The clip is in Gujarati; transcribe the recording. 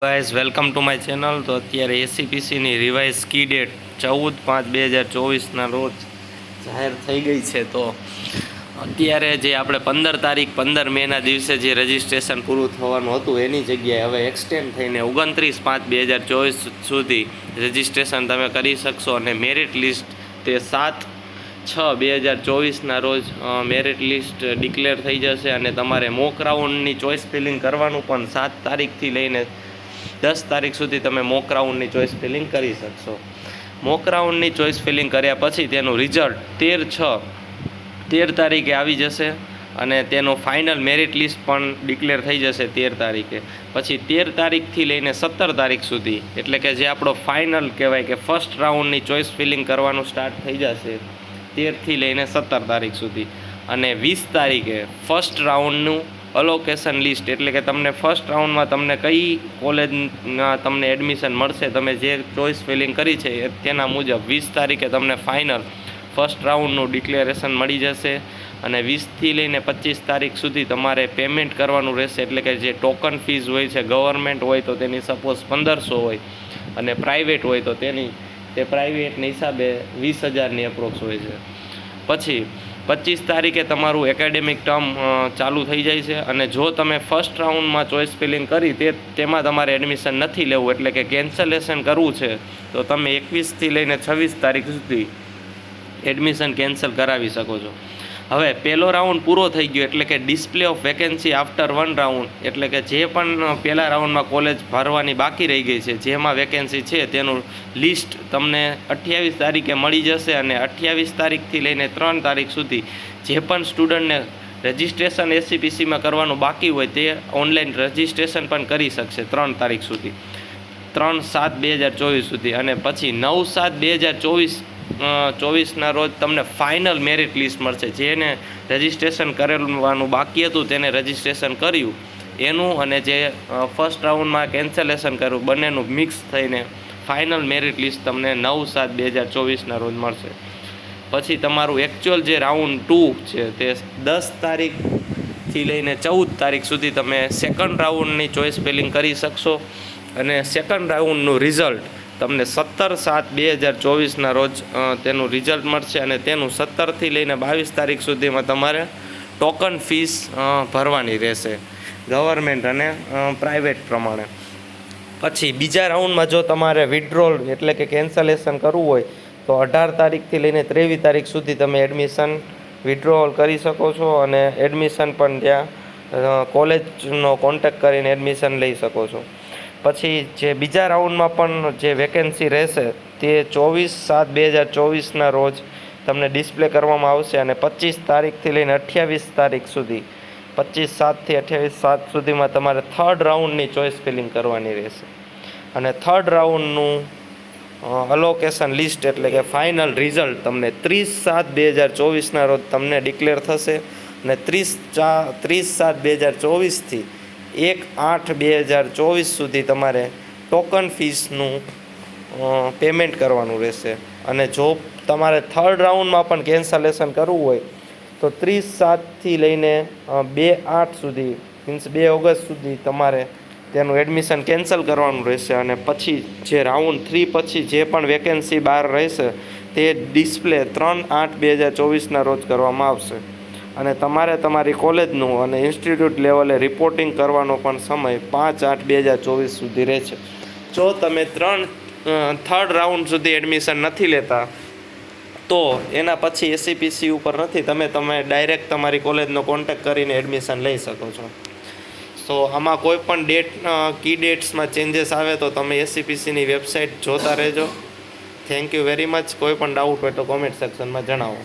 Guys welcome to my channel. તો અત્યારે એસીપીસીની રિવાઇઝ કી ડેટ 14/5/2024ના રોજ જાહેર થઈ ગઈ છે. તો અત્યારે જે આપણે 15 મેના દિવસે જે રજિસ્ટ્રેશન પૂરું થવાનું હતું એની જગ્યાએ હવે એક્સટેન્ડ થઈને 29/5/2024 સુધી રજિસ્ટ્રેશન તમે કરી શકશો. અને મેરિટ લિસ્ટ તે 7/6/2024ના રોજ મેરિટ લિસ્ટ ડિક્લેર થઈ જશે. અને તમારે મોક રાઉન્ડની ચોઇસ ફિલિંગ કરવાનું પણ 7 તારીખથી લઈને 10 તારીખ સુધી તમે મોક રાઉન્ડની ચોઇસ ફિલિંગ કરી શકશો. મોક રાઉન્ડની ચોઇસ ફિલિંગ કર્યા પછી તેનું રિઝલ્ટ 13 તારીખે આવી જશે. અને તેનું ફાઇનલ મેરિટ લિસ્ટ પણ ડિક્લેર થઈ જશે 13 તારીખે. પછી 13 તારીખથી લઈને 17 તારીખ સુધી, એટલે કે જે આપણો ફાઇનલ કહેવાય કે ફર્સ્ટ રાઉન્ડની ચોઇસ ફિલિંગ કરવાનું સ્ટાર્ટ થઈ જશે 13થી લઈને 17 તારીખ સુધી. અને 20 તારીખે ફર્સ્ટ રાઉન્ડનું અલોકેશન લિસ્ટ, એટલે કે તમને ફર્સ્ટ રાઉન્ડમાં તમને કઈ કોલેજમાં તમને એડમિશન મળશે, તમે જે ચોઇસ ફિલિંગ કરી છે તેના મુજબ 20 તારીખે તમને ફાઇનલ ફર્સ્ટ રાઉન્ડનું ડિક્લેરેશન મળી જશે. અને 20થી લઈને 25 તારીખ સુધી તમારે પેમેન્ટ કરવાનું રહેશે. એટલે કે જે ટોકન ફીઝ હોય છે, ગવર્મેન્ટ હોય તો તેની સપોઝ 1500 હોય અને પ્રાઇવેટ હોય તો તે પ્રાઇવેટના હિસાબે 20,000ની એપ્રોક્સ હોય છે. પછી 25 તારીખે તમારું એકેડેમિક ટર્મ ચાલુ થઈ જાય છે. અને જો તમે ફર્સ્ટ રાઉન્ડમાં ચોઇસ ફિલિંગ કરી તેમાં તમારે એડમિશન નથી લેવું, એટલે કે કેન્સલેશન કરવું છે, તો તમે 21થી લઈને 26 તારીખ સુધી એડમિશન કેન્સલ કરાવી શકો છો. હવે પહેલો રાઉન્ડ પૂરો થઈ ગયો, એટલે કે display of vacancy after 1 round, એટલે કે જે પણ પહેલા રાઉન્ડમાં કોલેજ ભરવાની બાકી રહી ગઈ છે, જેમાં વેકેન્સી છે તેનું લિસ્ટ તમને 28 તારીખે મળી જશે. અને 28 તારીખથી લઈને 3 તારીખ સુધી જે પણ સ્ટુડન્ટને રજિસ્ટ્રેશન એસસીપીસીમાં કરવાનું બાકી હોય તે ઓનલાઈન રજિસ્ટ્રેશન પણ કરી શકશે 3 તારીખ સુધી, 3/7/2024 સુધી. અને પછી 9/7/2024ના રોજ તમને ફાઇનલ મેરિટ લિસ્ટ મળશે. જેને રજિસ્ટ્રેશન કરેલું બાકી હતું તેને રજિસ્ટ્રેશન કર્યું એનું, અને જે ફર્સ્ટ રાઉન્ડમાં કેન્સલેશન કર્યું, બંનેનું મિક્સ થઈને ફાઇનલ મેરિટ લિસ્ટ તમને 9/7/2024ના રોજ મળશે. પછી તમારું એકચ્યુઅલ જે રાઉન્ડ 2 છે તે 10 તારીખથી લઈને 14 તારીખ સુધી તમે સેકન્ડ રાઉન્ડની ચોઇસ ફિલિંગ કરી શકશો. અને સેકન્ડ રાઉન્ડનું રિઝલ્ટ તમને 17/7/2024ના રોજ તેનું રિઝલ્ટ મળશે. અને તેનું 17થી લઈને 22 તારીખ સુધીમાં તમારે ટોકન ફીસ ભરવાની રહેશે, ગવર્મેન્ટ અને પ્રાઇવેટ પ્રમાણે. પછી બીજા રાઉન્ડમાં જો તમારે વિડ્રોલ એટલે કે કેન્સલેશન કરવું હોય તો 18 તારીખથી લઈને 23 તારીખ સુધી તમે એડમિશન વિડ્રોલ કરી શકો છો. અને એડમિશન પણ ત્યાં કોલેજનો કોન્ટેક્ટ કરીને એડમિશન લઈ શકો છો. પછી જે બીજા રાઉન્ડમાં પણ જે વેકેન્સી રહેશે તે 24/7/2024ના રોજ તમને ડિસ્પ્લે કરવામાં આવશે. અને 25 તારીખથી લઈને 28 તારીખ સુધી, 25/7થી 28/7 સુધીમાં તમારે થર્ડ રાઉન્ડની ચોઇસ ફિલિંગ કરવાની રહેશે. અને થર્ડ રાઉન્ડનું અલોકેશન લિસ્ટ એટલે કે ફાઇનલ રિઝલ્ટ તમને 30/7/2024ના રોજ તમને ડિક્લેર થશે. અને 30/7/2024થી 1/8/2024 સુધી તમારે ટોકન ફીસનું પેમેન્ટ કરવાનું રહેશે. અને જો તમારે થર્ડ રાઉન્ડમાં પણ કેન્સલેશન કરવું હોય તો 30/7થી લઈને 2/8 સુધી, મીન્સ 2 ઓગસ્ટ સુધી તમારે તેનું એડમિશન કેન્સલ કરવાનું રહેશે. અને પછી જે રાઉન્ડ 3 પછી જે પણ વેકેન્સી બહાર રહેશે તે ડિસ્પ્લે 3/8/2024ના રોજ કરવામાં આવશે. અને તમારે તમારી કોલેજનું અને ઇન્સ્ટિટ્યૂટ લેવલે રિપોર્ટિંગ કરવાનો પણ સમય 5/8/2024 સુધી રહે છે. જો તમે થર્ડ રાઉન્ડ સુધી એડમિશન નથી લેતા તો એના પછી એસસીપીસી ઉપર નથી, તમે ડાયરેક્ટ તમારી કોલેજનો કોન્ટેક્ટ કરીને એડમિશન લઈ શકો છો. તો આમાં કોઈ પણ કી ડેટ્સમાં ચેન્જીસ આવે તો તમે એસસીપીસીની વેબસાઇટ જોતા રહેજો. Thank you very much. કોઈ પણ ડાઉટ હોય તો કોમેન્ટ સેક્શનમાં જણાવો.